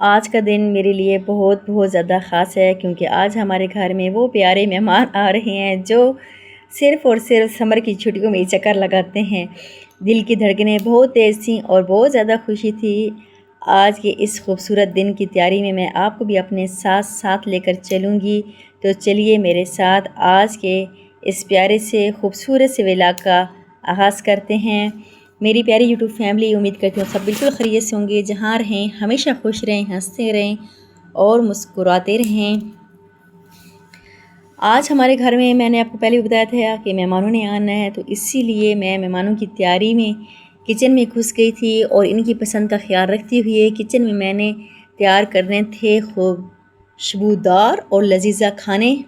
आज का दिन मेरे लिए बहुत ज़्यादा ख़ास है क्योंकि आज हमारे घर में वो प्यारे मेहमान आ रहे हैं जो सिर्फ़ और सिर्फ समर की छुट्टियों में ही चक्कर लगाते हैं। दिल की धड़कनें बहुत तेज़ थीं और बहुत ज़्यादा खुशी थी। आज के इस खूबसूरत दिन की तैयारी में मैं आपको भी अपने साथ साथ लेकर चलूँगी। तो चलिए मेरे साथ आज के इस प्यारे से खूबसूरत से व्लॉग का आगाज़ करते हैं। मेरी प्यारी यूट्यूब फैमिली, उम्मीद करती हूँ सब बिल्कुल खैरियत से होंगे। जहाँ रहें हमेशा खुश रहें, हंसते रहें और मुस्कुराते रहें। आज हमारे घर में मैंने आपको पहले भी बताया था कि मेहमानों ने आना है, तो इसीलिए मैं मेहमानों की तैयारी में किचन में घुस गई थी और इनकी पसंद का ख्याल रखते हुए किचन में मैंने तैयार करने थे खुशबूदार और लजीजा खाने।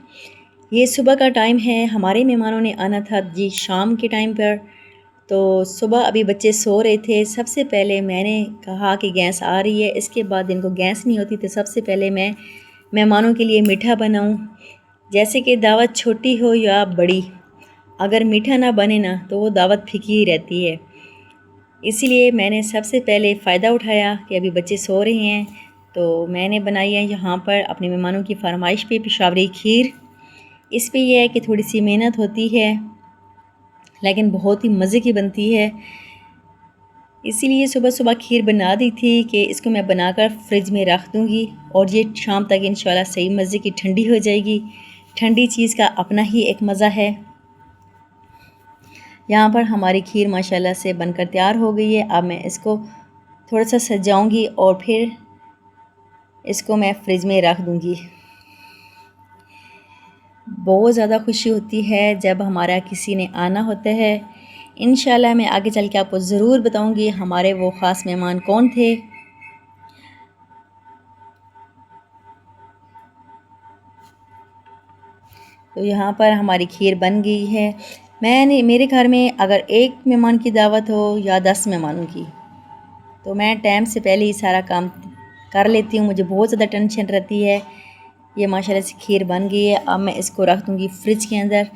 ये सुबह का टाइम है, हमारे मेहमानों ने आना था जी शाम के टाइम पर। तो सुबह अभी बच्चे सो रहे थे। सबसे पहले मैंने कहा कि गैस आ रही है, इसके बाद इनको गैस नहीं होती तो सबसे पहले मैं मेहमानों के लिए मीठा बनाऊं। जैसे कि दावत छोटी हो या बड़ी, अगर मीठा ना बने ना तो वो दावत फीकी ही रहती है। इसीलिए मैंने सबसे पहले फ़ायदा उठाया कि अभी बच्चे सो रहे हैं, तो मैंने बनाई है यहाँ पर अपने मेहमानों की फरमाइश पे पेशावरी खीर। इस पे यह है कि थोड़ी सी मेहनत होती है लेकिन बहुत ही मज़े की बनती है। इसीलिए सुबह सुबह खीर बना दी थी कि इसको मैं बनाकर फ्रिज में रख दूँगी और ये शाम तक इंशाल्लाह सही मज़े की ठंडी हो जाएगी। ठंडी चीज़ का अपना ही एक मज़ा है। यहाँ पर हमारी खीर माशाल्लाह से बनकर तैयार हो गई है। अब मैं इसको थोड़ा सा सजाऊँगी और फिर इसको मैं फ्रिज में रख दूँगी। बहुत ज़्यादा खुशी होती है जब हमारा किसी ने आना होता है। इंशाल्लाह मैं आगे चल के आपको ज़रूर बताऊंगी हमारे वो ख़ास मेहमान कौन थे। तो यहाँ पर हमारी खीर बन गई है। मेरे घर में अगर एक मेहमान की दावत हो या 10 मेहमानों की, तो मैं टाइम से पहले ही सारा काम कर लेती हूँ। मुझे बहुत ज़्यादा टेंशन रहती है। ये माशाल्लाह से खीर बन गई है। अब मैं इसको रख दूँगी फ्रिज के अंदर,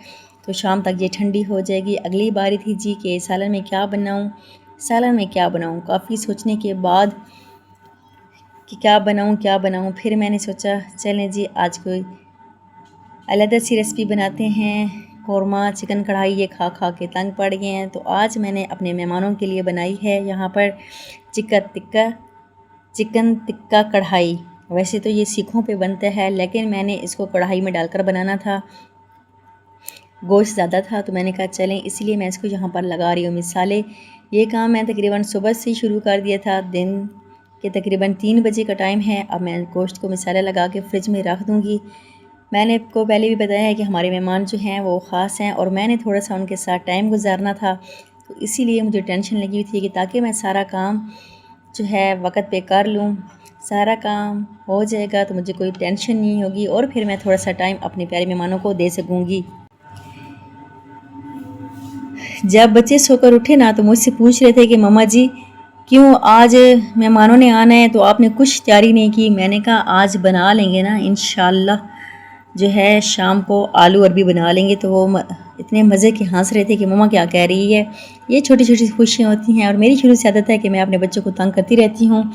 तो शाम तक ये ठंडी हो जाएगी। अगली बारी थी जी कि सालन में क्या बनाऊँ, सालन में क्या बनाऊँ। काफ़ी सोचने के बाद कि क्या बनाऊँ, फिर मैंने सोचा चलें जी आज कोई अलग सी रेसिपी बनाते हैं। कौरमा चिकन कढ़ाई ये खा खा के तंग पड़ गए हैं, तो आज मैंने अपने मेहमानों के लिए बनाई है यहाँ पर चिकन टिक्का कढ़ाई। वैसे तो ये सीखों पे बनता है, लेकिन मैंने इसको कढ़ाई में डालकर बनाना था। गोश्त ज़्यादा था तो मैंने कहा चलें, इसलिए मैं इसको यहाँ पर लगा रही हूँ मिसाले। ये काम मैं तकरीबन सुबह से शुरू कर दिया था। दिन के तकरीबन 3 बजे का टाइम है। अब मैं गोश्त को मिसाले लगा के फ्रिज में रख दूँगी। मैंने आपको पहले भी बताया है कि हमारे मेहमान जो हैं वो ख़ास हैं और मैंने थोड़ा सा उनके साथ टाइम गुजारना था, तो इसीलिए मुझे टेंशन लगी हुई थी कि ताकि मैं सारा काम जो है वक्त पे कर लूँ। सारा काम हो जाएगा तो मुझे कोई टेंशन नहीं होगी और फिर मैं थोड़ा सा टाइम अपने प्यारे मेहमानों को दे सकूँगी। जब बच्चे सोकर उठे ना तो मुझसे पूछ रहे थे कि मम्मा जी क्यों आज मेहमानों ने आना है तो आपने कुछ तैयारी नहीं की। मैंने कहा आज बना लेंगे ना इंशाल्लाह, जो है शाम को आलू अरबी बना लेंगे। तो वो इतने मज़े के हंस रहे थे कि मम्मा क्या कह रही है। ये छोटी छोटी खुशियाँ होती हैं और मेरी शुरू से आदत है कि मैं अपने बच्चों को तंग करती रहती हूँ।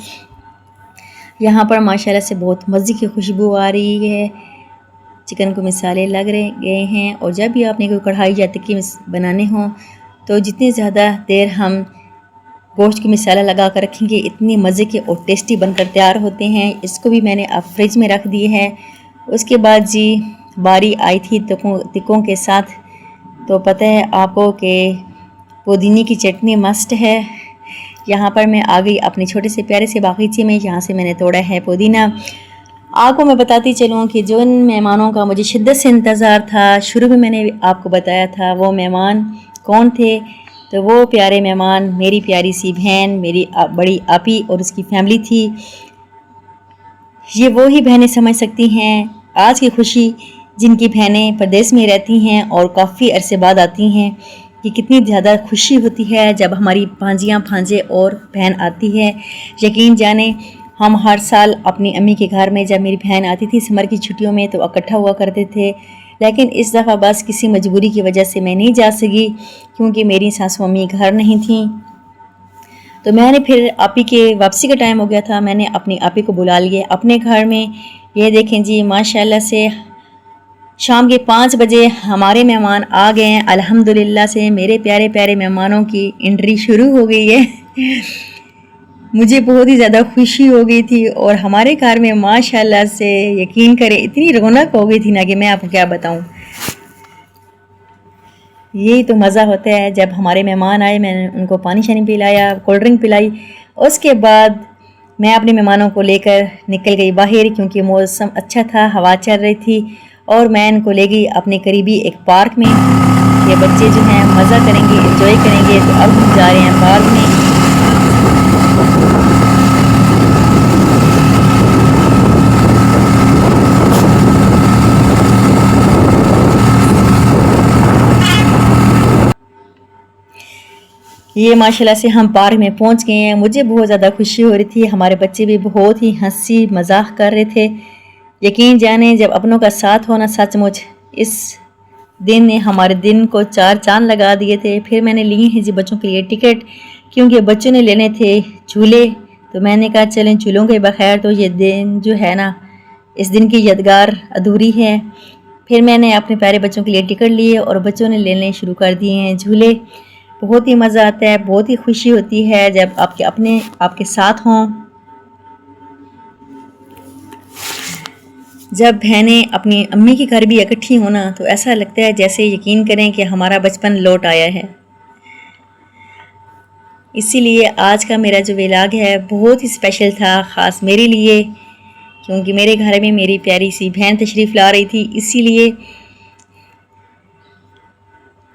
यहाँ पर माशाल्लाह से बहुत मज़े की खुशबू आ रही है। चिकन को मिसाले लग रहे गए हैं। और जब भी आपने कोई कढ़ाई या टिक्की बनाने हों तो जितनी ज़्यादा देर हम गोश्त की मिसाला लगा कर रखेंगे इतनी मज़े के और टेस्टी बनकर तैयार होते हैं। इसको भी मैंने अब फ्रिज में रख दिए हैं। उसके बाद जी बारी आई थी टिक्कों के साथ, तो पता है आपको कि पुदीने की चटनी मस्ट है। यहाँ पर मैं आ गई अपने छोटे से प्यारे से बागीचे में, यहाँ से मैंने तोड़ा है पुदीना। आपको मैं बताती चलूँ कि जो इन मेहमानों का मुझे शिद्दत से इंतज़ार था, शुरू में मैंने आपको बताया था वो मेहमान कौन थे। तो वो प्यारे मेहमान मेरी प्यारी सी बहन, मेरी बड़ी आपी और उसकी फैमिली थी। ये वो ही बहनें समझ सकती हैं आज की खुशी जिनकी बहनें प्रदेश में रहती हैं और काफ़ी अरसे बाद आती हैं कि कितनी ज़्यादा खुशी होती है जब हमारी भांजियाँ भांजे और बहन आती है। यकीन जाने हम हर साल अपनी अम्मी के घर में जब मेरी बहन आती थी समर की छुट्टियों में तो इकट्ठा हुआ करते थे, लेकिन इस दफ़ा बस किसी मजबूरी की वजह से मैं नहीं जा सकी क्योंकि मेरी सासू अम्मी घर नहीं थी। तो मैंने फिर आपी के वापसी का टाइम हो गया था, मैंने अपनी आपी को बुला लिया अपने घर में। ये देखें जी माशाल्लाह से शाम के 5 बजे हमारे मेहमान आ गए हैं। अल्हम्दुलिल्लाह से मेरे प्यारे प्यारे मेहमानों की एंट्री शुरू हो गई है। मुझे बहुत ही ज़्यादा खुशी हो गई थी और हमारे घर में माशाल्लाह से यकीन करें इतनी रौनक हो गई थी ना कि मैं आपको क्या बताऊं। यही तो मज़ा होता है जब हमारे मेहमान आए, मैंने उनको पानी शानी पिलाया, कोल्ड ड्रिंक पिलाई। उसके बाद मैं अपने मेहमानों को लेकर निकल गई बाहर क्योंकि मौसम अच्छा था, हवा चल रही थी और मैं इनको ले गई अपने करीबी एक पार्क में। ये बच्चे जो हैं मज़ा करेंगे, एंजॉय करेंगे। तो अब हम जा रहे हैं पार्क में। ये माशाल्लाह से हम पार्क में पहुंच गए हैं। मुझे बहुत ज़्यादा खुशी हो रही थी, हमारे बच्चे भी बहुत ही हंसी मजाक कर रहे थे। यकीन जाने जब अपनों का साथ होना सचमुच, इस दिन ने हमारे दिन को 4 चांद लगा दिए थे। फिर मैंने लिए हैं जी बच्चों के लिए टिकट क्योंकि बच्चों ने लेने थे झूले। तो मैंने कहा चलें झूलों के बगैर तो ये दिन जो है ना, इस दिन की यादगार अधूरी है। फिर मैंने अपने प्यारे बच्चों के लिए टिकट लिए और बच्चों ने लेने शुरू कर दिए हैं झूले। बहुत ही मज़ा आता है, बहुत ही खुशी होती है जब आपके अपने आपके साथ हों। जब बहनें अपनी अम्मी के घर भी इकट्ठी होना तो ऐसा लगता है जैसे यकीन करें कि हमारा बचपन लौट आया है। इसीलिए आज का मेरा जो व्लॉग है बहुत ही स्पेशल था, ख़ास मेरे लिए, क्योंकि मेरे घर में मेरी प्यारी सी बहन तशरीफ़ ला रही थी। इसीलिए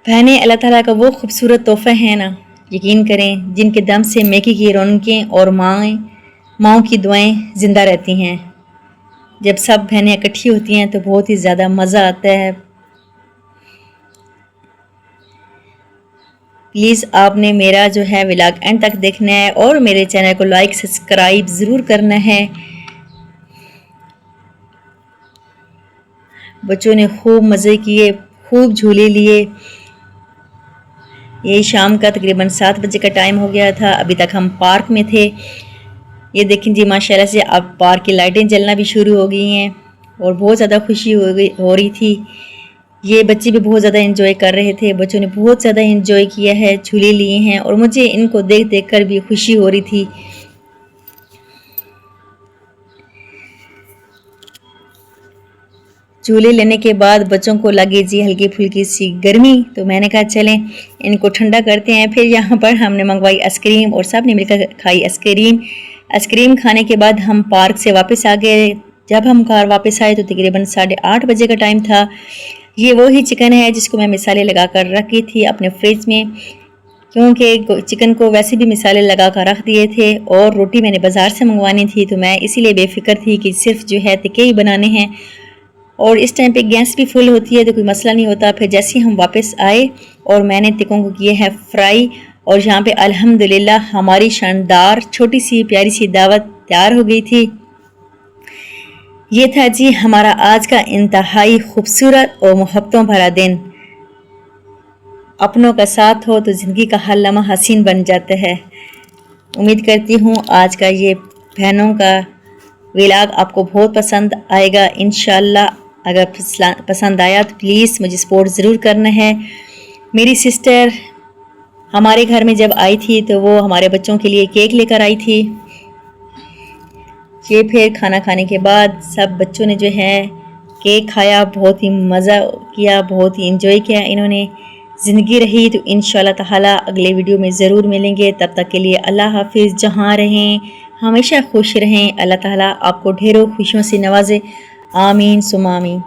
बहनें अल्लाह ताला का वो खूबसूरत तोहफ़ा है ना, यकीन करें, जिनके दम से मेकी की रौनकें और माँओं की दुआएं ज़िंदा रहती हैं। जब सब बहनें इकट्ठी होती हैं तो बहुत ही ज़्यादा मज़ा आता है। प्लीज़ आपने मेरा जो है व्लॉग एंड तक देखना है और मेरे चैनल को लाइक सब्सक्राइब ज़रूर करना है। बच्चों ने खूब मज़े किए, खूब झूले लिए। ये शाम का तकरीबन 7 बजे का टाइम हो गया था, अभी तक हम पार्क में थे। ये देखें जी माशाल्लाह से अब पार्क की लाइटें जलना भी शुरू हो गई हैं और बहुत ज़्यादा खुशी हो रही थी। ये बच्चे भी बहुत ज़्यादा एंजॉय कर रहे थे, बच्चों ने बहुत ज़्यादा एंजॉय किया है, झूले लिए हैं और मुझे इनको देख देख कर भी खुशी हो रही थी। झूले लेने के बाद बच्चों को लगी जी हल्की फुल्की सी गर्मी, तो मैंने कहा चलें इनको ठंडा करते हैं। फिर यहाँ पर हमने मंगवाई आइसक्रीम और सब ने मिलकर खाई आइसक्रीम। आइसक्रीम खाने के बाद हम पार्क से वापस आ गए। जब हम कार वापस आए तो तकरीबन 8:30 बजे का टाइम था। ये वही चिकन है जिसको मैं मिसाले लगा कर रखी थी अपने फ्रिज में, क्योंकि चिकन को वैसे भी मिसाले लगा कर रख दिए थे और रोटी मैंने बाज़ार से मंगवानी थी, तो मैं इसीलिए बेफिक्र थी कि सिर्फ जो है तिक्के ही बनाने हैं और इस टाइम पे गैस भी फुल होती है तो कोई मसला नहीं होता। फिर जैसे ही हम वापस आए और मैंने तिक्कों को किए हैं फ्राई और यहाँ पे अल्हम्दुलिल्लाह हमारी शानदार छोटी सी प्यारी सी दावत तैयार हो गई थी। ये था जी हमारा आज का इंतहाई खूबसूरत और मोहब्बतों भरा दिन। अपनों का साथ हो तो ज़िंदगी का हर लम्हा हसीन बन जाता है। उम्मीद करती हूँ आज का ये बहनों का व्लॉग आपको बहुत पसंद आएगा इंशाल्लाह। अगर पसंद आया तो प्लीज़ मुझे सपोर्ट ज़रूर करना है। मेरी सिस्टर हमारे घर में जब आई थी तो वो हमारे बच्चों के लिए केक लेकर आई थी। ये फिर खाना खाने के बाद सब बच्चों ने जो है केक खाया, बहुत ही मज़ा किया, बहुत ही इंजॉय किया इन्होंने। ज़िंदगी रही तो इंशाल्लाह ताला अगले वीडियो में ज़रूर मिलेंगे। तब तक के लिए अल्लाह हाफिज़। जहाँ रहें हमेशा खुश रहें। अल्लाह ताला आपको ढेरों खुशियों से नवाजे। आमीन सुमा आमीन।